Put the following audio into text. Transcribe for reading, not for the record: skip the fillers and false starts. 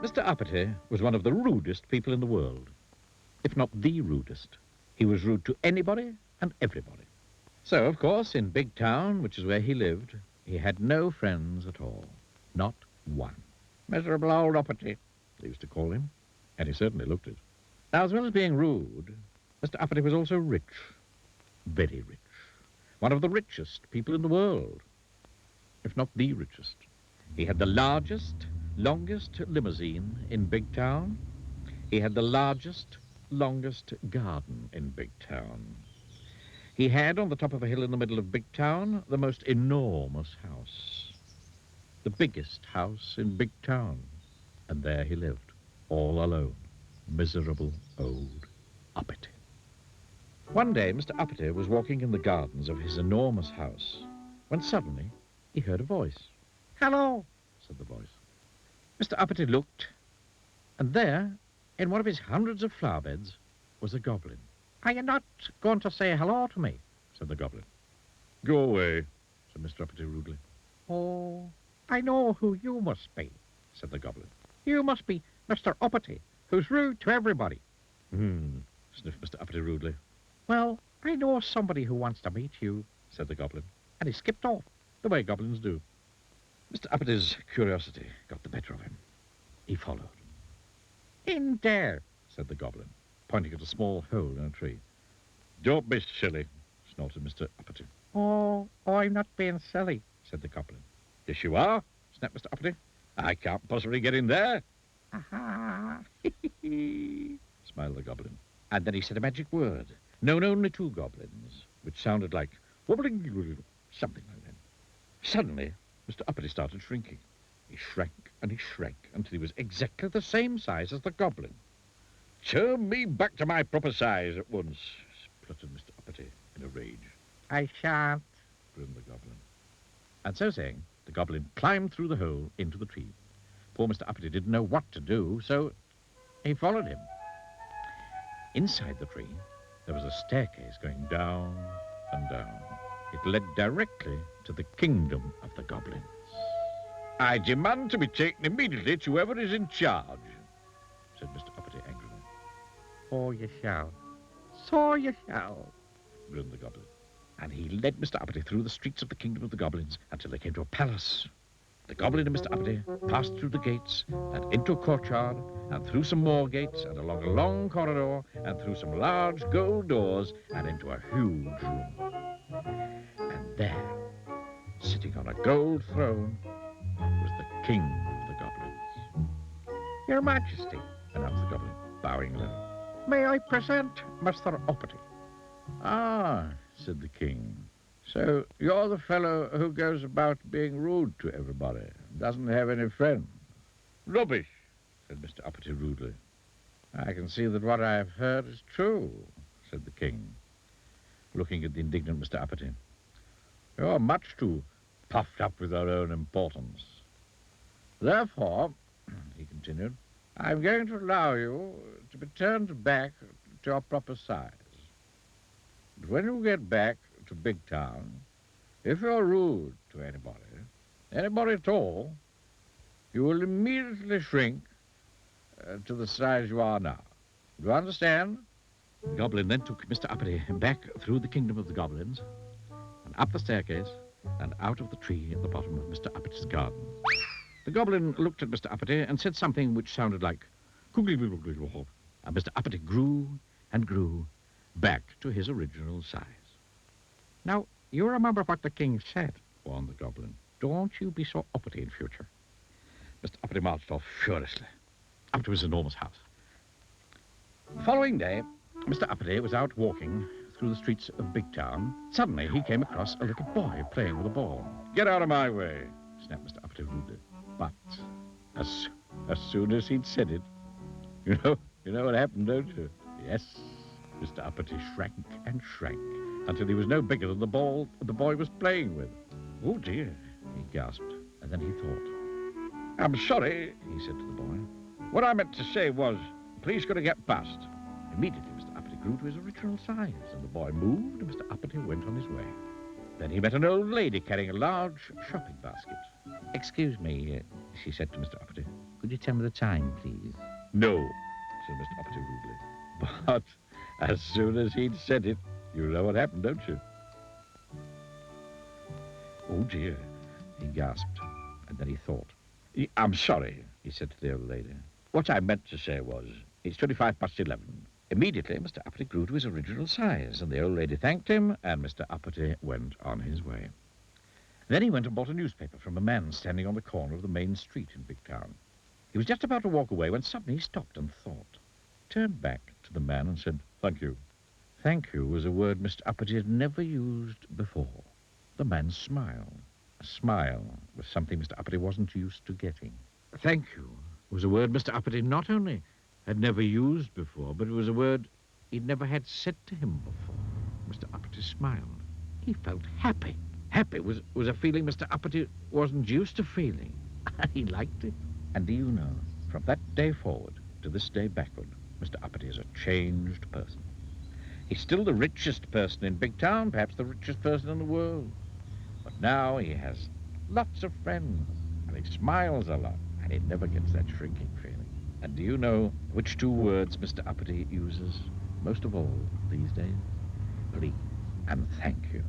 Mr. Uppity was one of the rudest people in the world, if not the rudest. He was rude to anybody and everybody. So, of course, in Big Town, which is where he lived, he had no friends at all. Not one. Miserable old Uppity, they used to call him, and he certainly looked it. Now, as well as being rude, Mr. Uppity was also rich. Very rich. One of the richest people in the world, if not the richest. He had the largest, longest limousine in Big Town. He had the largest, longest garden in Big Town. He had, on the top of a hill in the middle of Big Town, the most enormous house. The biggest house in Big Town. And there he lived, all alone. Miserable old Uppity. One day, Mr. Uppity was walking in the gardens of his enormous house, when suddenly he heard a voice. "Hello," said the voice. Mr. Uppity looked, and there, in one of his hundreds of flower beds, was a goblin. "Are you not going to say hello to me?" said the goblin. "Go away," said Mr. Uppity rudely. "Oh, I know who you must be," said the goblin. "You must be Mr. Uppity, who's rude to everybody." Sniffed Mr. Uppity rudely. "Well, I know somebody who wants to meet you," said the goblin, and he skipped off, the way goblins do. Mr. Uppity's curiosity got the better of him. He followed. "In there," said the goblin, pointing at a small hole in a tree. "Don't be silly," snorted Mr. Uppity. Oh, I'm not being silly," said the goblin. "Yes, you are," snapped Mr. Uppity. "I can't possibly get in there." "Aha!" smiled the goblin. And then he said a magic word, known only to goblins, which sounded like wobbling, something like that. Suddenly, Mr. Uppity started shrinking. He shrank and he shrank until he was exactly the same size as the goblin. "Turn me back to my proper size at once," spluttered Mr. Uppity in a rage. "I shan't," grinned the goblin. And so saying, the goblin climbed through the hole into the tree. Poor Mr. Uppity didn't know what to do, so he followed him. Inside the tree, there was a staircase going down and down. It led directly to the kingdom of the goblins. "I demand to be taken immediately to whoever is in charge," said Mr. Uppity angrily. "Oh, you shall. So you shall," grinned the goblin. And he led Mr. Uppity through the streets of the kingdom of the goblins until they came to a palace. The goblin and Mr. Uppity passed through the gates and into a courtyard and through some more gates and along a long corridor and through some large gold doors and into a huge room. And there, sitting on a gold throne, was the king of the goblins. "Your Majesty," announced the goblin, bowing low, "may I present Mr. Uppity?" "Ah," said the king. "So you're the fellow who goes about being rude to everybody, doesn't have any friends." "Rubbish," said Mr. Uppity rudely. "I can see that what I've heard is true," said the king, looking at the indignant Mr. Uppity. "You're much too puffed up with your own importance. Therefore," he continued, "I'm going to allow you to be turned back to your proper size. But when you get back to Big Town, if you're rude to anybody at all, you will immediately shrink to the size you are now. Do you understand?" The goblin then took Mr. Uppity back through the kingdom of the goblins and up the staircase and out of the tree at the bottom of Mr. Uppity's garden. The goblin looked at Mr. Uppity and said something which sounded like "Googly-googly-googly," and Mr. Uppity grew and grew back to his original size. "Now, you remember what the king said," warned the goblin. "Don't you be so uppity in future." Mr. Uppity marched off furiously up to his enormous house. The following day, Mr. Uppity was out walking through the streets of Big Town. Suddenly, he came across a little boy playing with a ball. "Get out of my way," snapped Mr. Uppity rudely. But as soon as he'd said it, you know what happened, don't you? Yes, Mr. Uppity shrank and shrank until he was no bigger than the ball the boy was playing with. "Oh, dear," he gasped, and then he thought. "I'm sorry," he said to the boy. "What I meant to say was, please could I get past?" Immediately, Mr. Uppity grew to his original size, and the boy moved, and Mr. Uppity went on his way. Then he met an old lady carrying a large shopping basket. "Excuse me," she said to Mr. Uppity. Could you tell me the time, please? No, said Mr. Uppity rudely. But as soon as he'd said it, you know what happened, don't you? Oh, dear, he gasped, and then he thought. I'm sorry, he said to the old lady. What I meant to say was, it's 25 past 11. Immediately, Mr. Uppity grew to his original size, and the old lady thanked him, and Mr. Uppity went on his way. Then he went and bought a newspaper from a man standing on the corner of the main street in Big Town. He was just about to walk away when suddenly he stopped and thought, turned back to the man and said, "Thank you." Thank you was a word Mr. Uppity had never used before. The man smiled. A smile was something Mr. Uppity wasn't used to getting. Thank you was a word Mr. Uppity not only had never used before, but it was a word he'd never had said to him before. Mr. Uppity smiled. He felt happy. Happy was a feeling Mr. Uppity wasn't used to feeling. He liked it. And do you know, from that day forward to this day backward, Mr. Uppity is a changed person. He's still the richest person in Big Town, perhaps the richest person in the world. But now he has lots of friends, and he smiles a lot, and he never gets that shrinking feeling. And do you know which two words Mr. Uppity uses most of all these days? Please and thank you.